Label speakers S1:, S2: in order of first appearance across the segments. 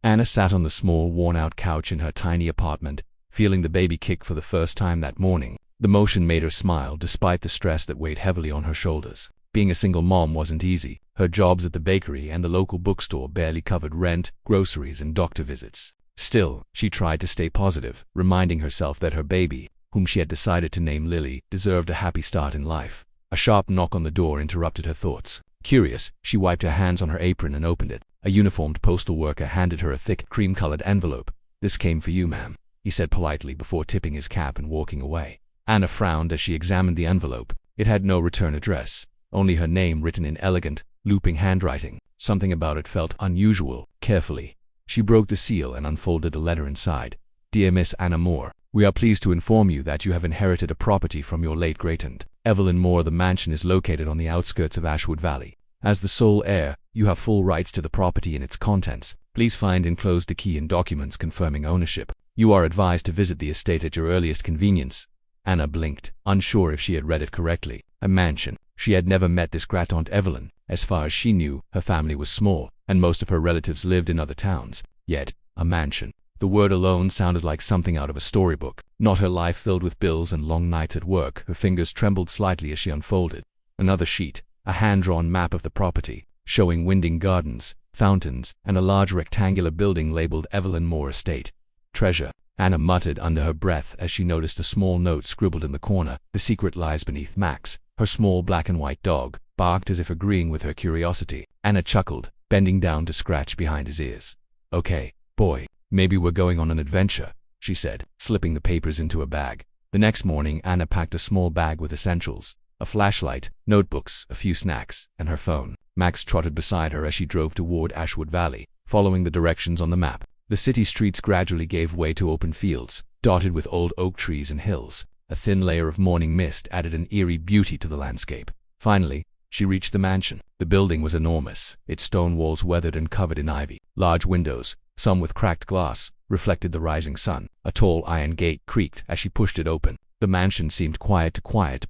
S1: Anna sat on the small, worn-out couch in her tiny apartment, feeling the baby kick for the first time that morning. The motion made her smile despite the stress that weighed heavily on her shoulders. Being a single mom wasn't easy. Her jobs at the bakery and the local bookstore barely covered rent, groceries, and doctor visits. Still, she tried to stay positive, reminding herself that her baby, whom she had decided to name Lily, deserved a happy start in life. A sharp knock on the door interrupted her thoughts. Curious, she wiped her hands on her apron and opened it. A uniformed postal worker handed her a thick, cream-colored envelope. "This came for you, ma'am," he said politely before tipping his cap and walking away. Anna frowned as she examined the envelope. It had no return address, only her name written in elegant, looping handwriting. Something about it felt unusual. Carefully, she broke the seal and unfolded the letter inside. "Dear Miss Anna Moore, we are pleased to inform you that you have inherited a property from your late great-aunt, Evelyn Moore. The mansion is located on the outskirts of Ashwood Valley. As the sole heir, you have full rights to the property and its contents. Please find enclosed a key and documents confirming ownership. You are advised to visit the estate at your earliest convenience." Anna blinked, unsure if she had read it correctly. A mansion. She had never met this great-aunt Evelyn. As far as she knew, her family was small, and most of her relatives lived in other towns. Yet, a mansion. The word alone sounded like something out of a storybook. Not her life filled with bills and long nights at work. Her fingers trembled slightly as she unfolded another sheet, a hand-drawn map of the property, showing winding gardens, fountains, and a large rectangular building labeled Evelyn Moore Estate. "Treasure," Anna muttered under her breath as she noticed a small note scribbled in the corner. "The secret lies beneath." Max, her small black and white dog, barked as if agreeing with her curiosity. Anna chuckled, bending down to scratch behind his ears. "Okay, boy, maybe we're going on an adventure," she said, slipping the papers into a bag. The next morning, Anna packed a small bag with essentials: a flashlight, notebooks, a few snacks, and her phone. Max trotted beside her as she drove toward Ashwood Valley, following the directions on the map. The city streets gradually gave way to open fields, dotted with old oak trees and hills. A thin layer of morning mist added an eerie beauty to the landscape. Finally, she reached the mansion. The building was enormous, its stone walls weathered and covered in ivy. Large windows, some with cracked glass, reflected the rising sun. A tall iron gate creaked as she pushed it open. The mansion seemed quiet,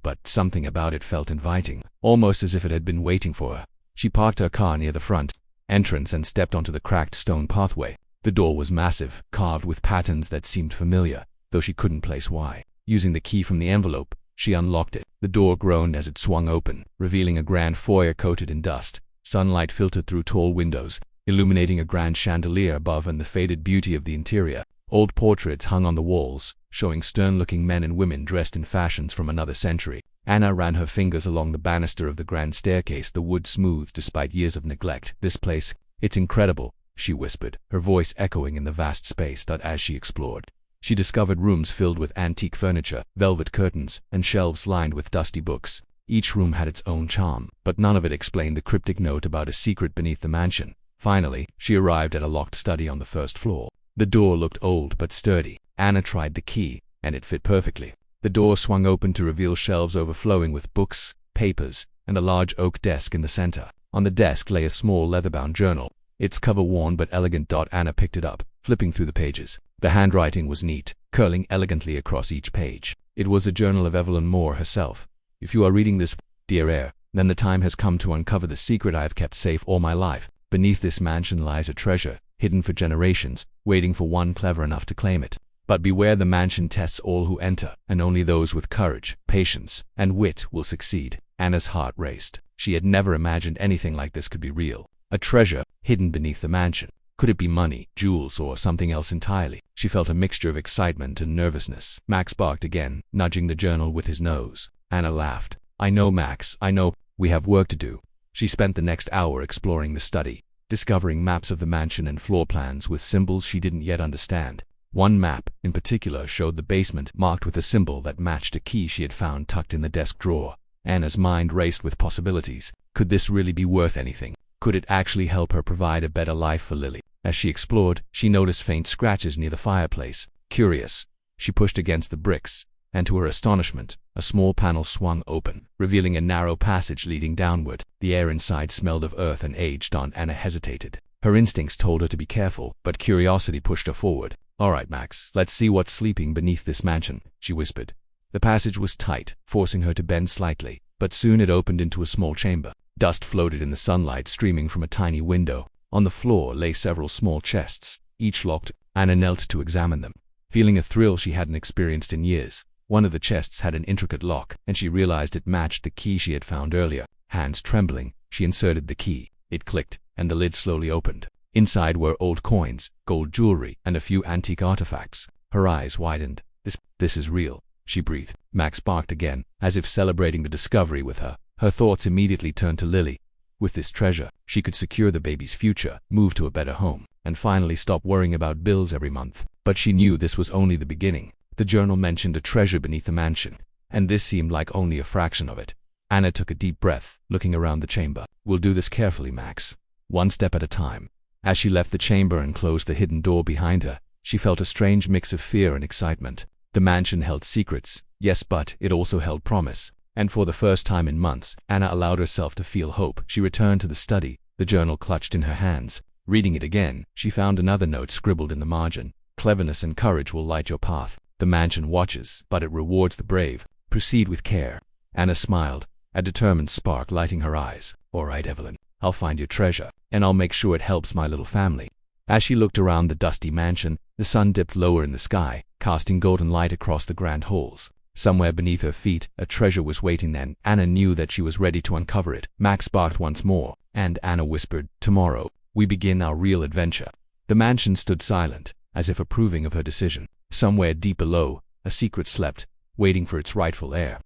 S1: but something about it felt inviting, almost as if it had been waiting for her. She parked her car near the front entrance and stepped onto the cracked stone pathway. The door was massive, carved with patterns that seemed familiar, though she couldn't place why. Using the key from the envelope, she unlocked it. The door groaned as it swung open, revealing a grand foyer coated in dust. Sunlight filtered through tall windows, illuminating a grand chandelier above and the faded beauty of the interior. Old portraits hung on the walls, showing stern-looking men and women dressed in fashions from another century. Anna ran her fingers along the banister of the grand staircase, the wood smooth despite years of neglect. "This place, it's incredible," she whispered, her voice echoing in the vast space that as she explored. She discovered rooms filled with antique furniture, velvet curtains, and shelves lined with dusty books. Each room had its own charm, but none of it explained the cryptic note about a secret beneath the mansion. Finally, she arrived at a locked study on the first floor. The door looked old but sturdy. Anna tried the key, and it fit perfectly. The door swung open to reveal shelves overflowing with books, papers, and a large oak desk in the center. On the desk lay a small leather-bound journal, its cover worn but elegant. Anna picked it up, flipping through the pages. The handwriting was neat, curling elegantly across each page. It was a journal of Evelyn Moore herself. "If you are reading this, dear heir, then the time has come to uncover the secret I have kept safe all my life. Beneath this mansion lies a treasure, hidden for generations, waiting for one clever enough to claim it. But beware, the mansion tests all who enter, and only those with courage, patience, and wit will succeed." Anna's heart raced. She had never imagined anything like this could be real. A treasure, hidden beneath the mansion. Could it be money, jewels, or something else entirely? She felt a mixture of excitement and nervousness. Max barked again, nudging the journal with his nose. Anna laughed. "I know, Max, I know. We have work to do." She spent the next hour exploring the study, discovering maps of the mansion and floor plans with symbols she didn't yet understand. One map, in particular, showed the basement marked with a symbol that matched a key she had found tucked in the desk drawer. Anna's mind raced with possibilities. Could this really be worth anything? Could it actually help her provide a better life for Lily? As she explored, she noticed faint scratches near the fireplace. Curious, she pushed against the bricks, and to her astonishment, a small panel swung open, revealing a narrow passage leading downward. The air inside smelled of earth and age. Anna hesitated. Her instincts told her to be careful, but curiosity pushed her forward. "All right, Max, let's see what's sleeping beneath this mansion," she whispered. The passage was tight, forcing her to bend slightly, but soon it opened into a small chamber. Dust floated in the sunlight streaming from a tiny window. On the floor lay several small chests, each locked. Anna knelt to examine them, feeling a thrill she hadn't experienced in years. One of the chests had an intricate lock, and she realized it matched the key she had found earlier. Hands trembling, she inserted the key. It clicked, and the lid slowly opened. Inside were old coins, gold jewelry, and a few antique artifacts. Her eyes widened. This is real, she breathed. Max barked again, as if celebrating the discovery with her. Her thoughts immediately turned to Lily. With this treasure, she could secure the baby's future, move to a better home, and finally stop worrying about bills every month. But she knew this was only the beginning. The journal mentioned a treasure beneath the mansion, and this seemed like only a fraction of it. Anna took a deep breath, looking around the chamber. We'll do this carefully, Max. One step at a time. As she left the chamber and closed the hidden door behind her, she felt a strange mix of fear and excitement. The mansion held secrets, yes, but it also held promise. And for the first time in months, Anna allowed herself to feel hope. She returned to the study, the journal clutched in her hands. Reading it again, she found another note scribbled in the margin. Cleverness and courage will light your path. The mansion watches, but it rewards the brave. Proceed with care. Anna smiled, a determined spark lighting her eyes. All right, Evelyn, I'll find your treasure, and I'll make sure it helps my little family. As she looked around the dusty mansion, the sun dipped lower in the sky, casting golden light across the grand halls. Somewhere beneath her feet, a treasure was waiting. Then Anna knew that she was ready to uncover it. Max barked once more, and Anna whispered, "Tomorrow, we begin our real adventure." The mansion stood silent, as if approving of her decision. Somewhere deep below, a secret slept, waiting for its rightful heir.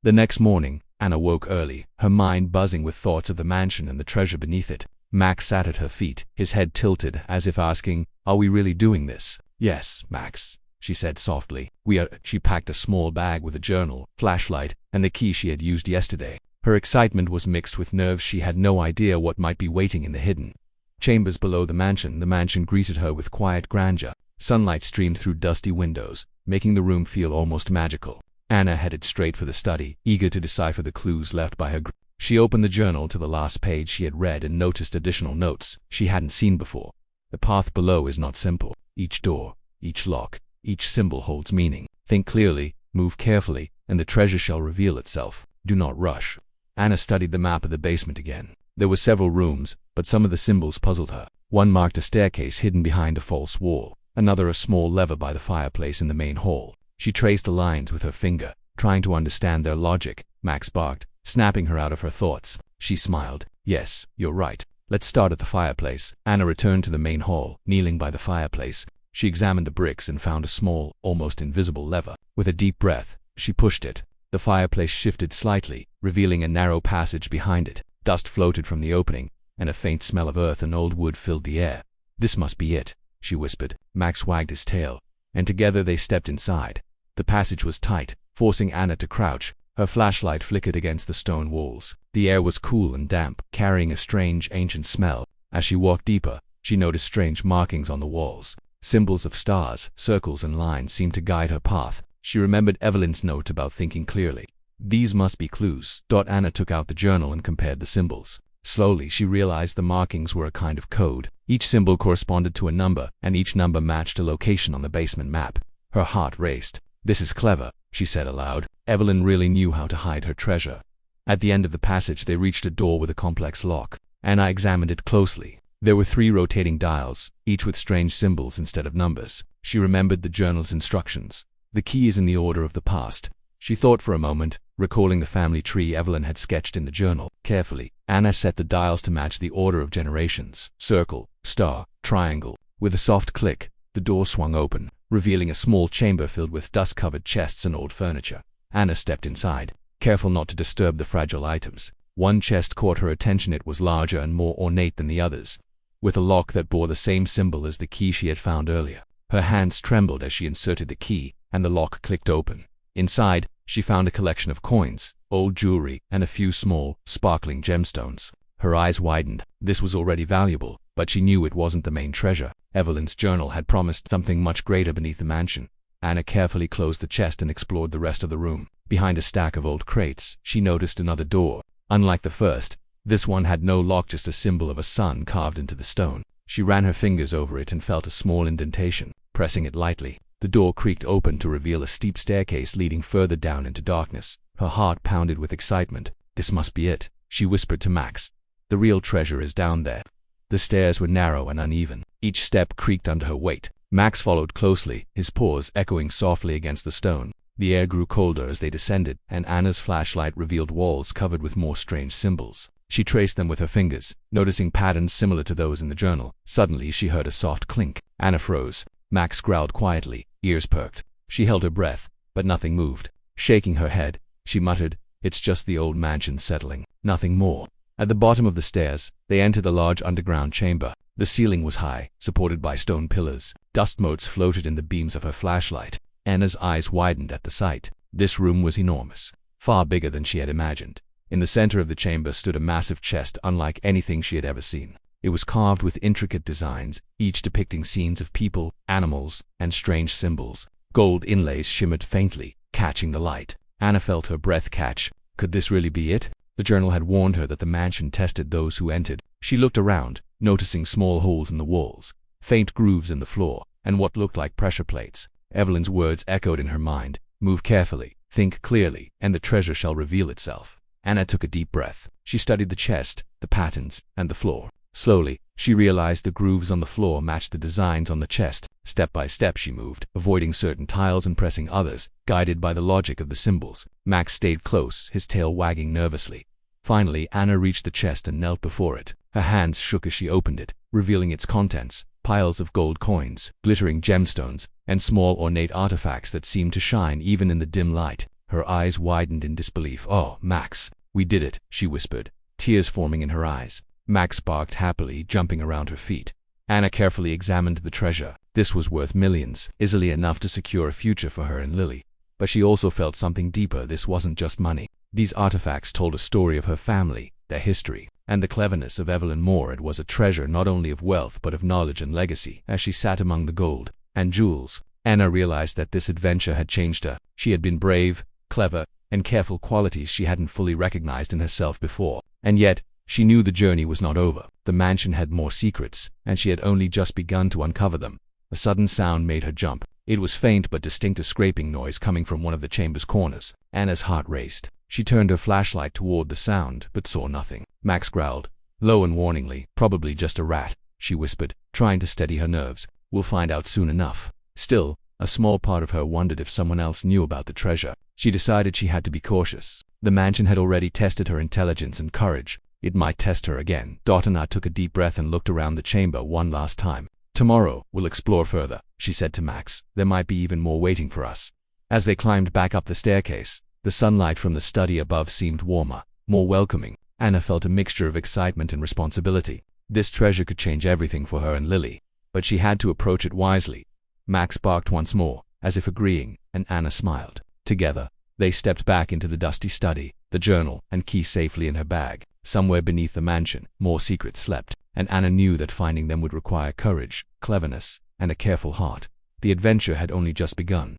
S1: The next morning, Anna woke early, her mind buzzing with thoughts of the mansion and the treasure beneath it. Max sat at her feet, his head tilted, as if asking, "Are we really doing this?" "Yes, Max," she said softly. "We are." She packed a small bag with a journal, flashlight, and the key she had used yesterday. Her excitement was mixed with nerves. She had no idea what might be waiting in the hidden chambers below the mansion. The mansion greeted her with quiet grandeur. Sunlight streamed through dusty windows, making the room feel almost magical. Anna headed straight for the study, eager to decipher the clues left by her. She opened the journal to the last page she had read and noticed additional notes she hadn't seen before. The path below is not simple. Each door, each lock, each symbol holds meaning. Think clearly, move carefully, and the treasure shall reveal itself. Do not rush. Anna studied the map of the basement again. There were several rooms, but some of the symbols puzzled her. One marked a staircase hidden behind a false wall, another a small lever by the fireplace in the main hall. She traced the lines with her finger, trying to understand their logic. Max barked, snapping her out of her thoughts. She smiled. "Yes, you're right. Let's start at the fireplace." Anna returned to the main hall, kneeling by the fireplace. She examined the bricks and found a small, almost invisible lever. With a deep breath, she pushed it. The fireplace shifted slightly, revealing a narrow passage behind it. Dust floated from the opening, and a faint smell of earth and old wood filled the air. "This must be it," she whispered. Max wagged his tail, and together they stepped inside. The passage was tight, forcing Anna to crouch. Her flashlight flickered against the stone walls. The air was cool and damp, carrying a strange, ancient smell. As she walked deeper, she noticed strange markings on the walls. Symbols of stars, circles, and lines seemed to guide her path. She remembered Evelyn's note about thinking clearly. These must be clues. Anna took out the journal and compared the symbols. Slowly, she realized the markings were a kind of code. Each symbol corresponded to a number, and each number matched a location on the basement map. Her heart raced. "This is clever," she said aloud. Evelyn really knew how to hide her treasure. At the end of the passage, they reached a door with a complex lock. Anna examined it closely. There were 3 rotating dials, each with strange symbols instead of numbers. She remembered the journal's instructions. The key is in the order of the past. She thought for a moment, recalling the family tree Evelyn had sketched in the journal. Carefully, Anna set the dials to match the order of generations. Circle, star, triangle. With a soft click, the door swung open, revealing a small chamber filled with dust-covered chests and old furniture. Anna stepped inside, careful not to disturb the fragile items. One chest caught her attention. It was larger and more ornate than the others, with a lock that bore the same symbol as the key she had found earlier. Her hands trembled as she inserted the key, and the lock clicked open. Inside, she found a collection of coins, old jewelry, and a few small, sparkling gemstones. Her eyes widened. This was already valuable, but she knew it wasn't the main treasure. Evelyn's journal had promised something much greater beneath the mansion. Anna carefully closed the chest and explored the rest of the room. Behind a stack of old crates, she noticed another door. Unlike the first, this one had no lock, just a symbol of a sun carved into the stone. She ran her fingers over it and felt a small indentation. Pressing it lightly, the door creaked open to reveal a steep staircase leading further down into darkness. Her heart pounded with excitement. "This must be it," she whispered to Max. "The real treasure is down there." The stairs were narrow and uneven. Each step creaked under her weight. Max followed closely, his paws echoing softly against the stone. The air grew colder as they descended, and Anna's flashlight revealed walls covered with more strange symbols. She traced them with her fingers, noticing patterns similar to those in the journal. Suddenly, she heard a soft clink. Anna froze. Max growled quietly, ears perked. She held her breath, but nothing moved. Shaking her head, she muttered, "It's just the old mansion settling. Nothing more." At the bottom of the stairs, they entered a large underground chamber. The ceiling was high, supported by stone pillars. Dust motes floated in the beams of her flashlight. Anna's eyes widened at the sight. This room was enormous, far bigger than she had imagined. In the center of the chamber stood a massive chest unlike anything she had ever seen. It was carved with intricate designs, each depicting scenes of people, animals, and strange symbols. Gold inlays shimmered faintly, catching the light. Anna felt her breath catch. Could this really be it? The journal had warned her that the mansion tested those who entered. She looked around, noticing small holes in the walls, faint grooves in the floor, and what looked like pressure plates. Evelyn's words echoed in her mind. Move carefully, think clearly, and the treasure shall reveal itself. Anna took a deep breath. She studied the chest, the patterns, and the floor. Slowly, she realized the grooves on the floor matched the designs on the chest. Step by step she moved, avoiding certain tiles and pressing others, guided by the logic of the symbols. Max stayed close, his tail wagging nervously. Finally, Anna reached the chest and knelt before it. Her hands shook as she opened it, revealing its contents: piles of gold coins, glittering gemstones, and small ornate artifacts that seemed to shine even in the dim light. Her eyes widened in disbelief. "Oh, Max, we did it," she whispered, tears forming in her eyes. Max barked happily, jumping around her feet. Anna carefully examined the treasure. This was worth millions, easily enough to secure a future for her and Lily. But she also felt something deeper. This wasn't just money. These artifacts told a story of her family, their history, and the cleverness of Evelyn Moore. It was a treasure not only of wealth but of knowledge and legacy. As she sat among the gold and jewels, Anna realized that this adventure had changed her. She had been brave, clever, and careful, qualities she hadn't fully recognized in herself before. And yet, she knew the journey was not over. The mansion had more secrets, and she had only just begun to uncover them. A sudden sound made her jump. It was faint but distinct, a scraping noise coming from one of the chamber's corners. Anna's heart raced. She turned her flashlight toward the sound, but saw nothing. Max growled, low and warningly. "Probably just a rat," she whispered, trying to steady her nerves. "We'll find out soon enough." Still, a small part of her wondered if someone else knew about the treasure. She decided she had to be cautious. The mansion had already tested her intelligence and courage. It might test her again. Anna took a deep breath and looked around the chamber one last time. "Tomorrow, we'll explore further," she said to Max. "There might be even more waiting for us." As they climbed back up the staircase, the sunlight from the study above seemed warmer, more welcoming. Anna felt a mixture of excitement and responsibility. This treasure could change everything for her and Lily, but she had to approach it wisely. Max barked once more, as if agreeing, and Anna smiled. Together, they stepped back into the dusty study, the journal and key safely in her bag. Somewhere beneath the mansion, more secrets slept, and Anna knew that finding them would require courage, cleverness, and a careful heart. The adventure had only just begun.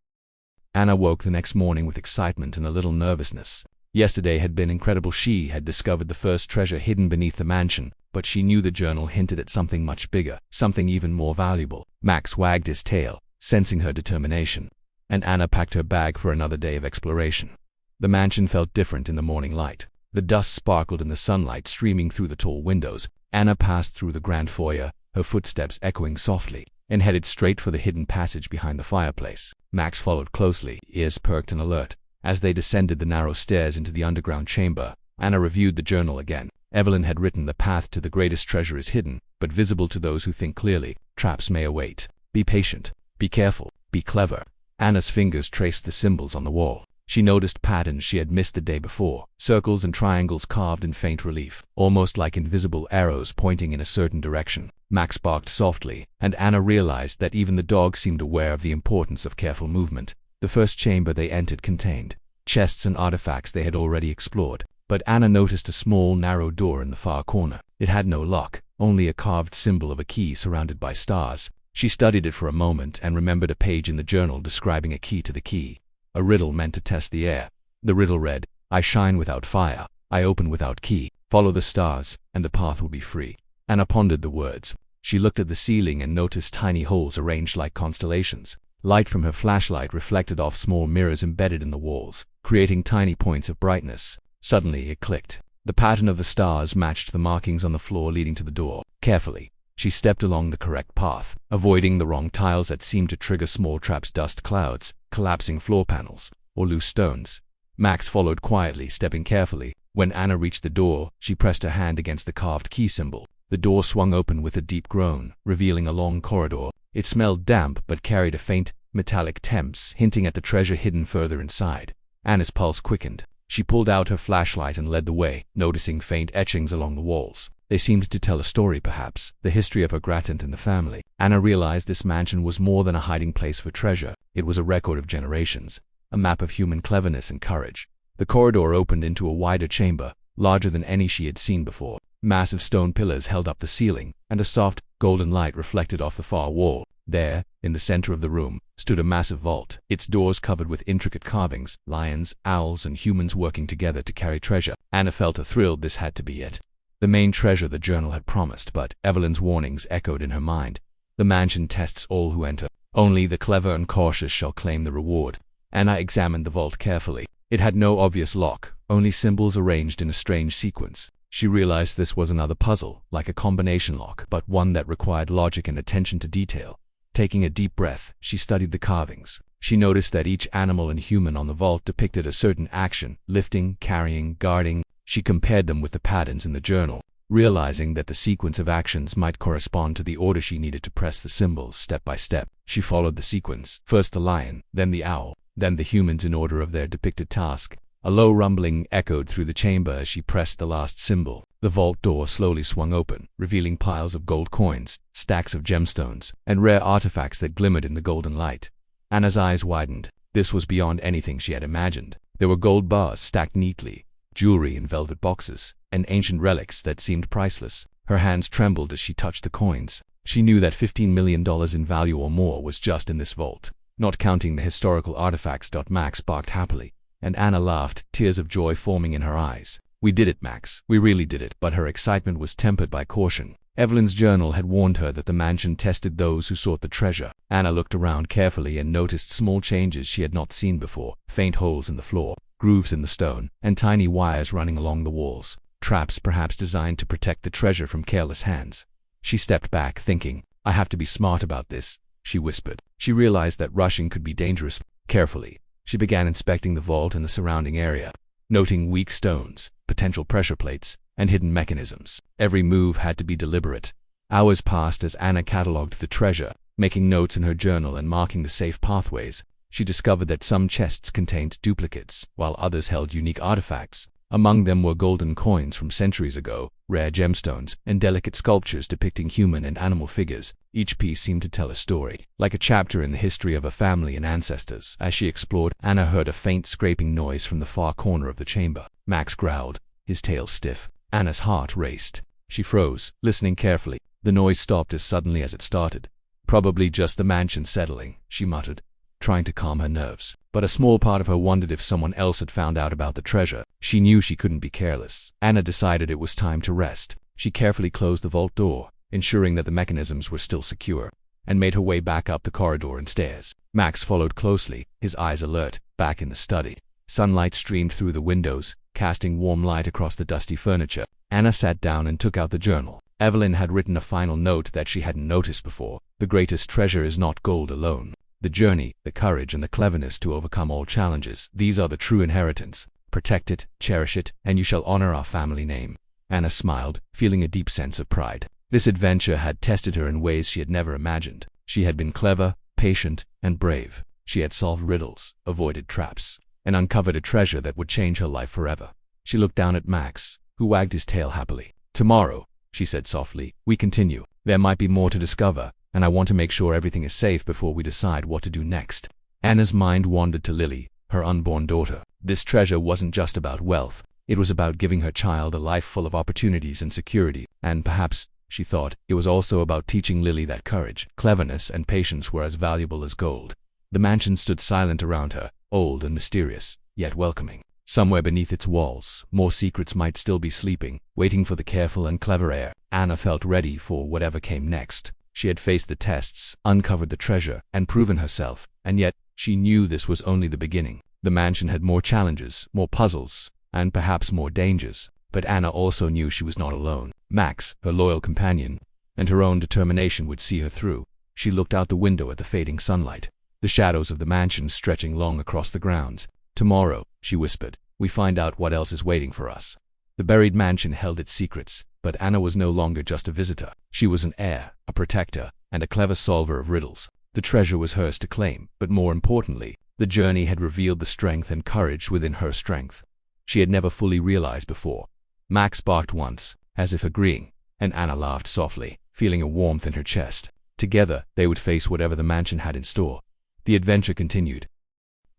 S1: Anna woke the next morning with excitement and a little nervousness. Yesterday had been incredible. She had discovered the first treasure hidden beneath the mansion, but she knew the journal hinted at something much bigger, something even more valuable. Max wagged his tail, sensing her determination, and Anna packed her bag for another day of exploration. The mansion felt different in the morning light. The dust sparkled in the sunlight streaming through the tall windows. Anna passed through the grand foyer, her footsteps echoing softly, and headed straight for the hidden passage behind the fireplace. Max followed closely, ears perked and alert. As they descended the narrow stairs into the underground chamber, Anna reviewed the journal again. Evelyn had written, "The path to the greatest treasure is hidden, but visible to those who think clearly. Traps may await. Be patient, be careful, be clever." Anna's fingers traced the symbols on the wall. She noticed patterns she had missed the day before, circles and triangles carved in faint relief, almost like invisible arrows pointing in a certain direction. Max barked softly, and Anna realized that even the dog seemed aware of the importance of careful movement. The first chamber they entered contained chests and artifacts they had already explored, but Anna noticed a small, narrow door in the far corner. It had no lock, only a carved symbol of a key surrounded by stars. She studied it for a moment and remembered a page in the journal describing a key to the key. A riddle meant to test the air. The riddle read, "I shine without fire, I open without key. Follow the stars, and the path will be free." Anna pondered the words. She looked at the ceiling and noticed tiny holes arranged like constellations. Light from her flashlight reflected off small mirrors embedded in the walls, creating tiny points of brightness. Suddenly it clicked. The pattern of the stars matched the markings on the floor leading to the door. Carefully, she stepped along the correct path, avoiding the wrong tiles that seemed to trigger small traps, dust clouds, collapsing floor panels, or loose stones. Max followed quietly, stepping carefully. When Anna reached the door, she pressed her hand against the carved key symbol. The door swung open with a deep groan, revealing a long corridor. It smelled damp but carried a faint, metallic temps, hinting at the treasure hidden further inside. Anna's pulse quickened. She pulled out her flashlight and led the way, noticing faint etchings along the walls. They seemed to tell a story, perhaps, the history of her granddad and the family. Anna realized this mansion was more than a hiding place for treasure. It was a record of generations, a map of human cleverness and courage. The corridor opened into a wider chamber, larger than any she had seen before. Massive stone pillars held up the ceiling, and a soft, golden light reflected off the far wall. There, in the center of the room, stood a massive vault, its doors covered with intricate carvings, lions, owls, and humans working together to carry treasure. Anna felt a thrill. This had to be it. The main treasure the journal had promised, but Evelyn's warnings echoed in her mind. The mansion tests all who enter. Only the clever and cautious shall claim the reward. Anna examined the vault carefully. It had no obvious lock, only symbols arranged in a strange sequence. She realized this was another puzzle, like a combination lock, but one that required logic and attention to detail. Taking a deep breath, she studied the carvings. She noticed that each animal and human on the vault depicted a certain action: lifting, carrying, guarding. She compared them with the patterns in the journal, realizing that the sequence of actions might correspond to the order she needed to press the symbols step by step. She followed the sequence, first the lion, then the owl, then the humans in order of their depicted task. A low rumbling echoed through the chamber as she pressed the last symbol. The vault door slowly swung open, revealing piles of gold coins, stacks of gemstones, and rare artifacts that glimmered in the golden light. Anna's eyes widened. This was beyond anything she had imagined. There were gold bars stacked neatly, jewelry in velvet boxes, and ancient relics that seemed priceless. Her hands trembled as she touched the coins. She knew that $15 million in value or more was just in this vault, not counting the historical artifacts. Max barked happily, and Anna laughed, tears of joy forming in her eyes. "We did it, Max. We really did it." But her excitement was tempered by caution. Evelyn's journal had warned her that the mansion tested those who sought the treasure. Anna looked around carefully and noticed small changes she had not seen before: faint holes in the floor, grooves in the stone, and tiny wires running along the walls. Traps perhaps designed to protect the treasure from careless hands. She stepped back, thinking, "I have to be smart about this," she whispered. She realized that rushing could be dangerous. Carefully, she began inspecting the vault and the surrounding area, noting weak stones, potential pressure plates, and hidden mechanisms. Every move had to be deliberate. Hours passed as Anna cataloged the treasure, making notes in her journal and marking the safe pathways. She discovered that some chests contained duplicates, while others held unique artifacts. Among them were golden coins from centuries ago, rare gemstones, and delicate sculptures depicting human and animal figures. Each piece seemed to tell a story, like a chapter in the history of a family and ancestors. As she explored, Anna heard a faint scraping noise from the far corner of the chamber. Max growled, his tail stiff. Anna's heart raced. She froze, listening carefully. The noise stopped as suddenly as it started. "Probably just the mansion settling," she muttered, trying to calm her nerves. But a small part of her wondered if someone else had found out about the treasure. She knew she couldn't be careless. Anna decided it was time to rest. She carefully closed the vault door, ensuring that the mechanisms were still secure, and made her way back up the corridor and stairs. Max followed closely, his eyes alert. Back in the study, sunlight streamed through the windows, casting warm light across the dusty furniture. Anna sat down and took out the journal. Evelyn had written a final note that she hadn't noticed before. "The greatest treasure is not gold alone. The journey, the courage, and the cleverness to overcome all challenges. These are the true inheritance. Protect it, cherish it, and you shall honor our family name." Anna smiled, feeling a deep sense of pride. This adventure had tested her in ways she had never imagined. She had been clever, patient, and brave. She had solved riddles, avoided traps, and uncovered a treasure that would change her life forever. She looked down at Max, who wagged his tail happily. "Tomorrow," she said softly, "we continue. There might be more to discover, and I want to make sure everything is safe before we decide what to do next." Anna's mind wandered to Lily, her unborn daughter. This treasure wasn't just about wealth. It was about giving her child a life full of opportunities and security. And perhaps, she thought, it was also about teaching Lily that courage, cleverness, and patience were as valuable as gold. The mansion stood silent around her, old and mysterious, yet welcoming. Somewhere beneath its walls, more secrets might still be sleeping, waiting for the careful and clever heir. Anna felt ready for whatever came next. She had faced the tests, uncovered the treasure, and proven herself, and yet, she knew this was only the beginning. The mansion had more challenges, more puzzles, and perhaps more dangers. But Anna also knew she was not alone. Max, her loyal companion, and her own determination would see her through. She looked out the window at the fading sunlight, the shadows of the mansion stretching long across the grounds. "Tomorrow," she whispered, "we find out what else is waiting for us." The buried mansion held its secrets, but Anna was no longer just a visitor. She was an heir, a protector, and a clever solver of riddles. The treasure was hers to claim, but more importantly, the journey had revealed the strength and courage within her strength she had never fully realized before. Max barked once, as if agreeing, and Anna laughed softly, feeling a warmth in her chest. Together, they would face whatever the mansion had in store. The adventure continued.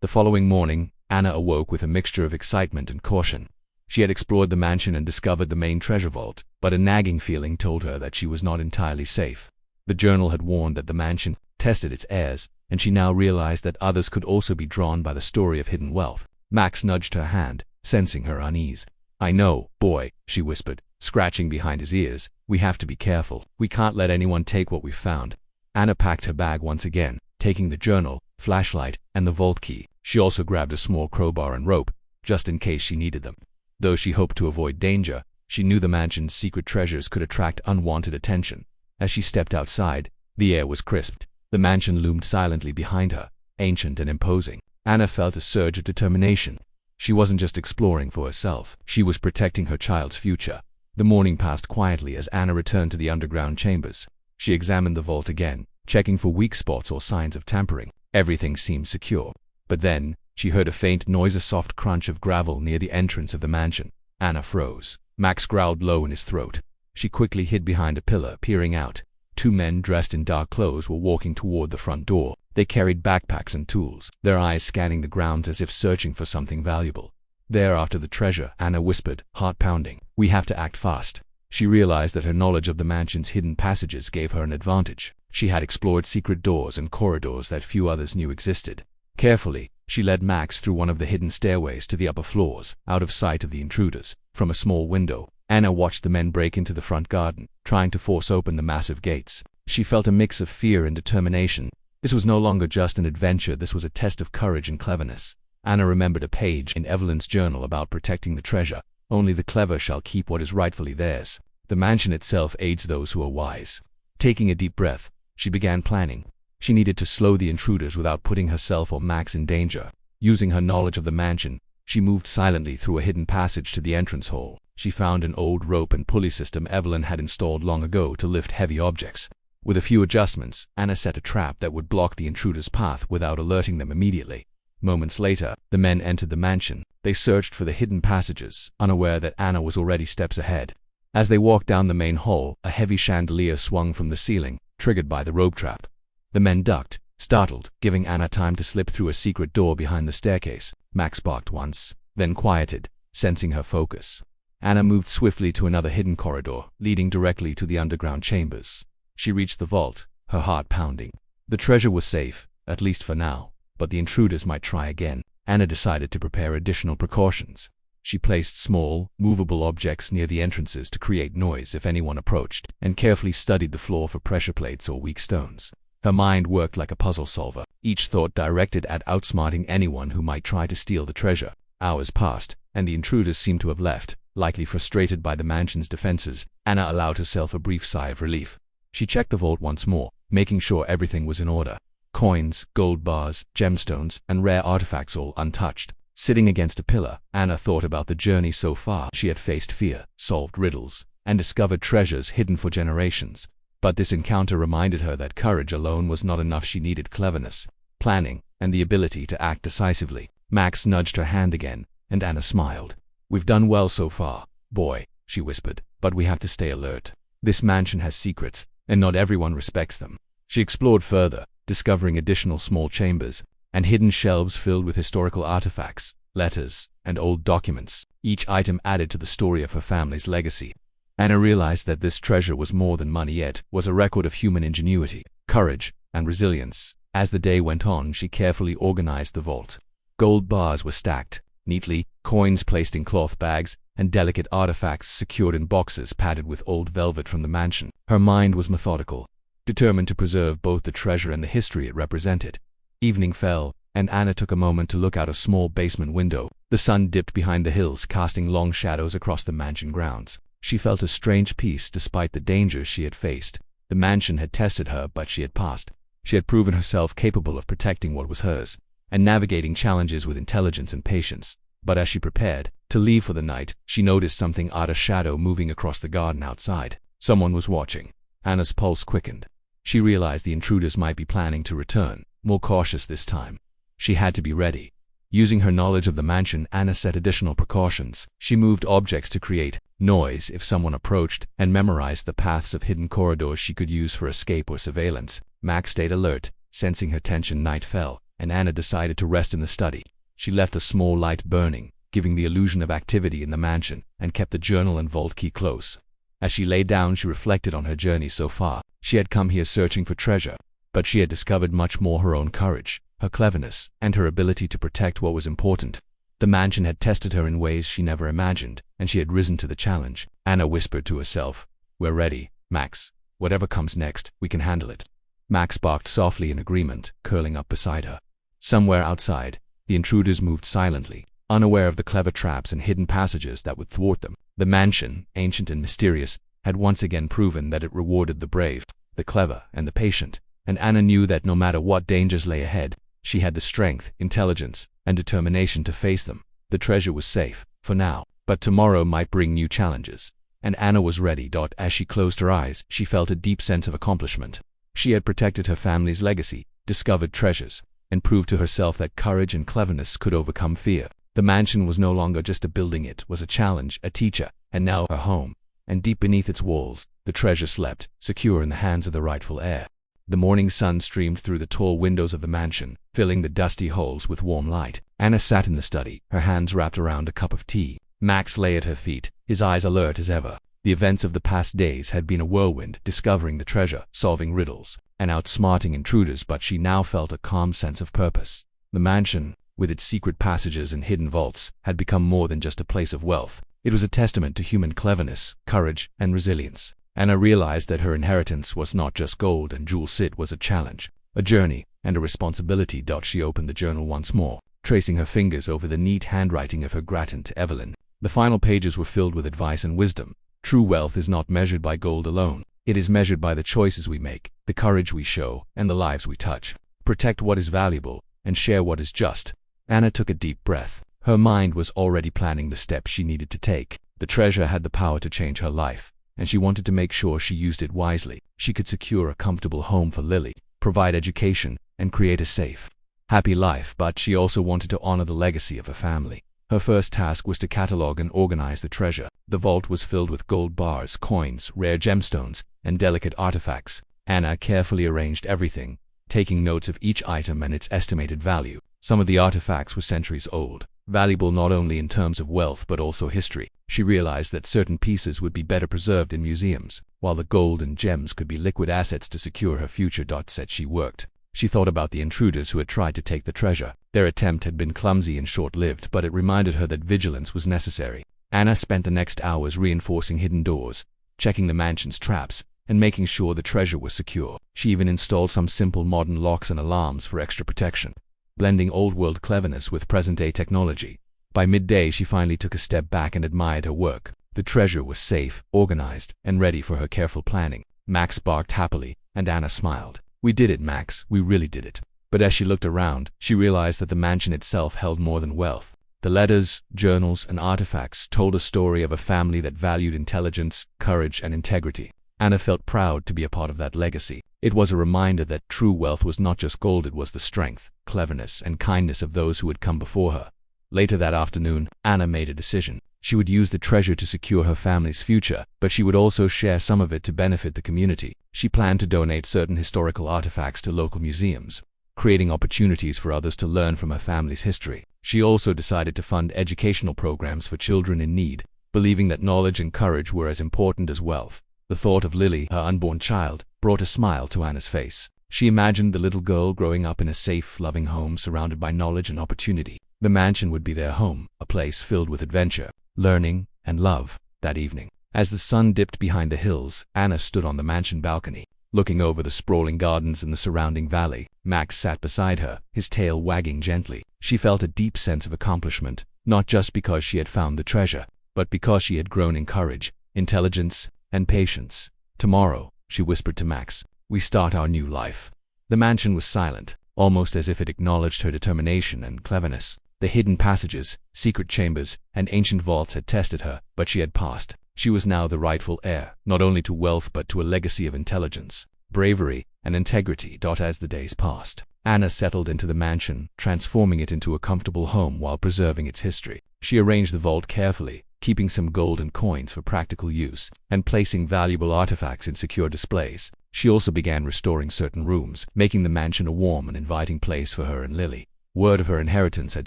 S1: The following morning, Anna awoke with a mixture of excitement and caution. She had explored the mansion and discovered the main treasure vault, but a nagging feeling told her that she was not entirely safe. The journal had warned that the mansion tested its heirs, and she now realized that others could also be drawn by the story of hidden wealth. Max nudged her hand, sensing her unease. "I know, boy," she whispered, scratching behind his ears. "We have to be careful. We can't let anyone take what we've found." Anna packed her bag once again, taking the journal, flashlight, and the vault key. She also grabbed a small crowbar and rope, just in case she needed them. Though she hoped to avoid danger, she knew the mansion's secret treasures could attract unwanted attention. As she stepped outside, the air was crisped. The mansion loomed silently behind her, ancient and imposing. Anna felt a surge of determination. She wasn't just exploring for herself, she was protecting her child's future. The morning passed quietly as Anna returned to the underground chambers. She examined the vault again, checking for weak spots or signs of tampering. Everything seemed secure. But then, she heard a faint noise, a soft crunch of gravel near the entrance of the mansion. Anna froze. Max growled low in his throat. She quickly hid behind a pillar, peering out. Two men dressed in dark clothes were walking toward the front door. They carried backpacks and tools, their eyes scanning the grounds as if searching for something valuable. "They're after the treasure," Anna whispered, heart pounding. "We have to act fast." She realized that her knowledge of the mansion's hidden passages gave her an advantage. She had explored secret doors and corridors that few others knew existed. Carefully, she led Max through one of the hidden stairways to the upper floors, out of sight of the intruders. From a small window, Anna watched the men break into the front garden, trying to force open the massive gates. She felt a mix of fear and determination. This was no longer just an adventure, this was a test of courage and cleverness. Anna remembered a page in Evelyn's journal about protecting the treasure. Only the clever shall keep what is rightfully theirs. The mansion itself aids those who are wise. Taking a deep breath, she began planning. She needed to slow the intruders without putting herself or Max in danger. Using her knowledge of the mansion, she moved silently through a hidden passage to the entrance hall. She found an old rope and pulley system Evelyn had installed long ago to lift heavy objects. With a few adjustments, Anna set a trap that would block the intruders' path without alerting them immediately. Moments later, the men entered the mansion. They searched for the hidden passages, unaware that Anna was already steps ahead. As they walked down the main hall, a heavy chandelier swung from the ceiling, triggered by the rope trap. The men ducked, startled, giving Anna time to slip through a secret door behind the staircase. Max barked once, then quieted, sensing her focus. Anna moved swiftly to another hidden corridor, leading directly to the underground chambers. She reached the vault, her heart pounding. The treasure was safe, at least for now, but the intruders might try again. Anna decided to prepare additional precautions. She placed small, movable objects near the entrances to create noise if anyone approached, and carefully studied the floor for pressure plates or weak stones. Her mind worked like a puzzle solver, each thought directed at outsmarting anyone who might try to steal the treasure. Hours passed, and the intruders seemed to have left. Likely frustrated by the mansion's defenses, Anna allowed herself a brief sigh of relief. She checked the vault once more, making sure everything was in order. Coins, gold bars, gemstones, and rare artifacts all untouched. Sitting against a pillar, Anna thought about the journey so far. She had faced fear, solved riddles, and discovered treasures hidden for generations. But this encounter reminded her that courage alone was not enough. She needed cleverness, planning, and the ability to act decisively. Max nudged her hand again, and Anna smiled. "We've done well so far, boy," she whispered, "but we have to stay alert. This mansion has secrets, and not everyone respects them." She explored further, discovering additional small chambers and hidden shelves filled with historical artifacts, letters, and old documents. Each item added to the story of her family's legacy. Anna realized that this treasure was more than money. It was a record of human ingenuity, courage, and resilience. As the day went on, she carefully organized the vault. Gold bars were stacked neatly, coins placed in cloth bags, and delicate artifacts secured in boxes padded with old velvet from the mansion. Her mind was methodical, determined to preserve both the treasure and the history it represented. Evening fell, and Anna took a moment to look out a small basement window. The sun dipped behind the hills, casting long shadows across the mansion grounds. She felt a strange peace despite the dangers she had faced. The mansion had tested her, but she had passed. She had proven herself capable of protecting what was hers and navigating challenges with intelligence and patience. But as she prepared to leave for the night, she noticed something odd, a shadow moving across the garden outside. Someone was watching. Anna's pulse quickened. She realized the intruders might be planning to return, more cautious this time. She had to be ready. Using her knowledge of the mansion, Anna set additional precautions. She moved objects to create noise if someone approached and memorized the paths of hidden corridors she could use for escape or surveillance. Max stayed alert, sensing her tension. Night fell, and Anna decided to rest in the study. She left a small light burning, giving the illusion of activity in the mansion, and kept the journal and vault key close. As she lay down, she reflected on her journey so far. She had come here searching for treasure, but she had discovered much more: her own courage, her cleverness, and her ability to protect what was important. The mansion had tested her in ways she never imagined, and she had risen to the challenge. Anna whispered to herself, "We're ready, Max. Whatever comes next, we can handle it." Max barked softly in agreement, curling up beside her. Somewhere outside, the intruders moved silently, unaware of the clever traps and hidden passages that would thwart them. The mansion, ancient and mysterious, had once again proven that it rewarded the brave, the clever, and the patient, and Anna knew that no matter what dangers lay ahead, she had the strength, intelligence, and determination to face them. The treasure was safe, for now, but tomorrow might bring new challenges, and Anna was ready. As she closed her eyes, she felt a deep sense of accomplishment. She had protected her family's legacy, discovered treasures, and proved to herself that courage and cleverness could overcome fear. The mansion was no longer just a building, it was a challenge, a teacher, and now her home. And deep beneath its walls, the treasure slept, secure in the hands of the rightful heir. The morning sun streamed through the tall windows of the mansion, filling the dusty halls with warm light. Anna sat in the study, her hands wrapped around a cup of tea. Max lay at her feet, his eyes alert as ever. The events of the past days had been a whirlwind, discovering the treasure, solving riddles, and outsmarting intruders, but she now felt a calm sense of purpose. The mansion, with its secret passages and hidden vaults, had become more than just a place of wealth. It was a testament to human cleverness, courage, and resilience. Anna realized that her inheritance was not just gold and jewels, it was a challenge, a journey, and a responsibility. She opened the journal once more, tracing her fingers over the neat handwriting of her gratitude to Evelyn. The final pages were filled with advice and wisdom. True wealth is not measured by gold alone. It is measured by the choices we make, the courage we show, and the lives we touch. Protect what is valuable, and share what is just. Anna took a deep breath. Her mind was already planning the steps she needed to take. The treasure had the power to change her life, and she wanted to make sure she used it wisely. She could secure a comfortable home for Lily, provide education, and create a safe, happy life, but she also wanted to honor the legacy of her family. Her first task was to catalog and organize the treasure. The vault was filled with gold bars, coins, rare gemstones, and delicate artifacts. Anna carefully arranged everything, taking notes of each item and its estimated value. Some of the artifacts were centuries old, valuable not only in terms of wealth but also history. She realized that certain pieces would be better preserved in museums, while the gold and gems could be liquid assets to secure her future. As she worked, she thought about the intruders who had tried to take the treasure. Their attempt had been clumsy and short-lived, but it reminded her that vigilance was necessary. Anna spent the next hours reinforcing hidden doors, checking the mansion's traps, and making sure the treasure was secure. She even installed some simple modern locks and alarms for extra protection, blending old-world cleverness with present-day technology. By midday, she finally took a step back and admired her work. The treasure was safe, organized, and ready for her careful planning. Max barked happily, and Anna smiled. "We did it, Max, we really did it." But as she looked around, she realized that the mansion itself held more than wealth. The letters, journals, and artifacts told a story of a family that valued intelligence, courage, and integrity. Anna felt proud to be a part of that legacy. It was a reminder that true wealth was not just gold, it was the strength, cleverness, and kindness of those who had come before her. Later that afternoon, Anna made a decision. She would use the treasure to secure her family's future, but she would also share some of it to benefit the community. She planned to donate certain historical artifacts to local museums, creating opportunities for others to learn from her family's history. She also decided to fund educational programs for children in need, believing that knowledge and courage were as important as wealth. The thought of Lily, her unborn child, brought a smile to Anna's face. She imagined the little girl growing up in a safe, loving home surrounded by knowledge and opportunity. The mansion would be their home, a place filled with adventure, learning, and love. That evening, as the sun dipped behind the hills, Anna stood on the mansion balcony, looking over the sprawling gardens and the surrounding valley. Max sat beside her, his tail wagging gently. She felt a deep sense of accomplishment, not just because she had found the treasure, but because she had grown in courage, intelligence, and patience. Tomorrow, she whispered to Max. "We start our new life." The mansion was silent, almost as if it acknowledged her determination and cleverness. The hidden passages, secret chambers, and ancient vaults had tested her, but she had passed. She was now the rightful heir, not only to wealth but to a legacy of intelligence, bravery, and integrity. As the days passed, Anna settled into the mansion, transforming it into a comfortable home while preserving its history. She arranged the vault carefully, keeping some gold and coins for practical use, and placing valuable artifacts in secure displays. She also began restoring certain rooms, making the mansion a warm and inviting place for her and Lily. Word of her inheritance had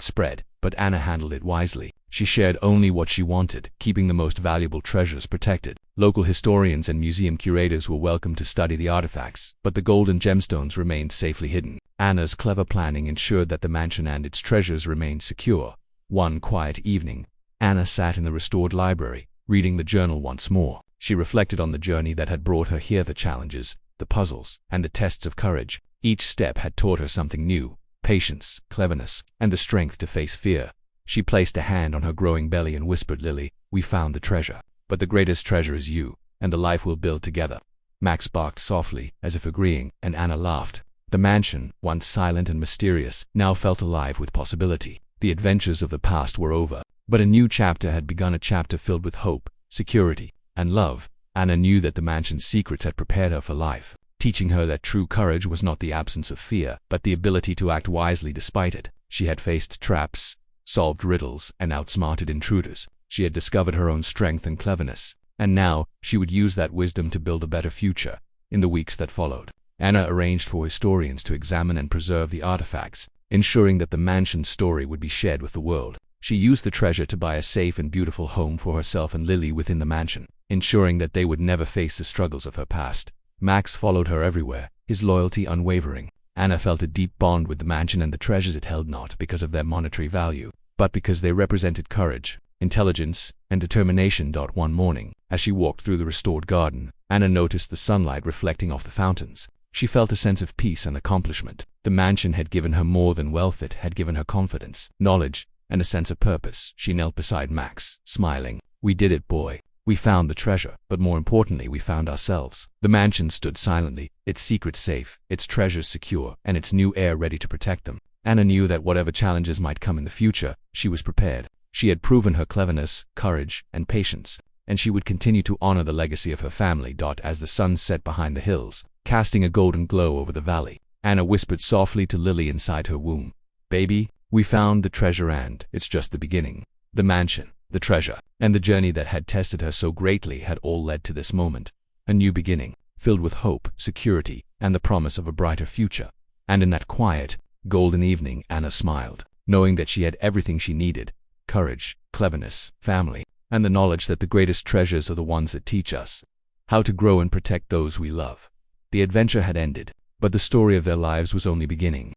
S1: spread, but Anna handled it wisely. She shared only what she wanted, keeping the most valuable treasures protected. Local historians and museum curators were welcome to study the artifacts, but the gold and gemstones remained safely hidden. Anna's clever planning ensured that the mansion and its treasures remained secure. One quiet evening, Anna sat in the restored library, reading the journal once more. She reflected on the journey that had brought her here, the challenges, the puzzles, and the tests of courage. Each step had taught her something new: patience, cleverness, and the strength to face fear. She placed a hand on her growing belly and whispered, "Lily, we found the treasure. But the greatest treasure is you, and the life we'll build together." Max barked softly, as if agreeing, and Anna laughed. The mansion, once silent and mysterious, now felt alive with possibility. The adventures of the past were over, but a new chapter had begun, a chapter filled with hope, security, and love. Anna knew that the mansion's secrets had prepared her for life, teaching her that true courage was not the absence of fear, but the ability to act wisely despite it. She had faced traps, solved riddles, and outsmarted intruders. She had discovered her own strength and cleverness, and now she would use that wisdom to build a better future. In the weeks that followed, Anna arranged for historians to examine and preserve the artifacts, ensuring that the mansion's story would be shared with the world. She used the treasure to buy a safe and beautiful home for herself and Lily within the mansion, ensuring that they would never face the struggles of her past. Max followed her everywhere, his loyalty unwavering. Anna felt a deep bond with the mansion and the treasures it held, not because of their monetary value, but because they represented courage, intelligence, and determination. One morning, as she walked through the restored garden, Anna noticed the sunlight reflecting off the fountains. She felt a sense of peace and accomplishment. The mansion had given her more than wealth; it had given her confidence, knowledge, and a sense of purpose. She knelt beside Max, smiling. "We did it, boy. We found the treasure, but more importantly, we found ourselves." The mansion stood silently, its secrets safe, its treasures secure, and its new heir ready to protect them. Anna knew that whatever challenges might come in the future, she was prepared. She had proven her cleverness, courage, and patience, and she would continue to honor the legacy of her family. As the sun set behind the hills, casting a golden glow over the valley, Anna whispered softly to Lily inside her womb, "Baby, we found the treasure, and it's just the beginning." The mansion, the treasure, and the journey that had tested her so greatly had all led to this moment, a new beginning, filled with hope, security, and the promise of a brighter future. And in that quiet, golden evening, Anna smiled, knowing that she had everything she needed: courage, cleverness, family, and the knowledge that the greatest treasures are the ones that teach us how to grow and protect those we love. The adventure had ended, but the story of their lives was only beginning.